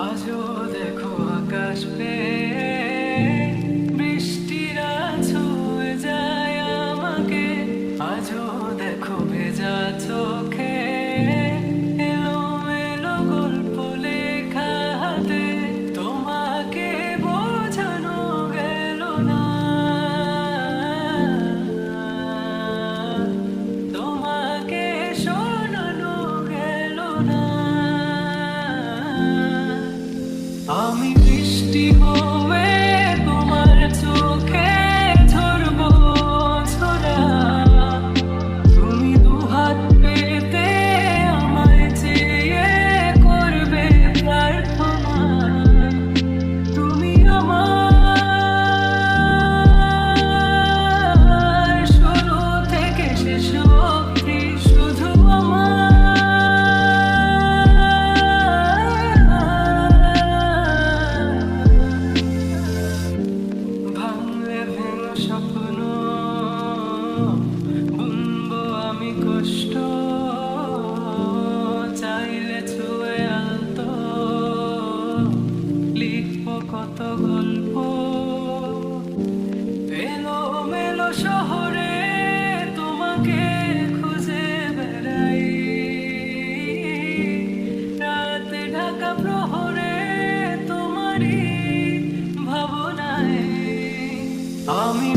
আজও দেখো আকাশ পেয়ে বৃষ্টিরা ছুঁয়ে যায় আমাকে। আজও দেখো ভেজা চোখে এলোমেলো গল্প লেখা হাতে। তোমাকে বোঝানো গেল না, তোমাকে শোনানো গেল না। আমি বৃষ্টি হয়ে তোমার চোখে ঝরবো ছোড়া। তুমি দুহাত পেতে আমায় চেয়ে করবে প্রার্থনা। তুমি আমার শুরু থেকে শেষ অবধি শুধু ভাঙলে ভেঙো স্বপ্ন বুনবো আমি কষ্ট। চাইলে ছুঁয়ে আলতো লিখবো কত গল্প। এলোমেলো শহরে তোমাকে খুঁজে বেড়াই, রাতে ঢাকা প্রহরে তোমারই ভাবনায় আমি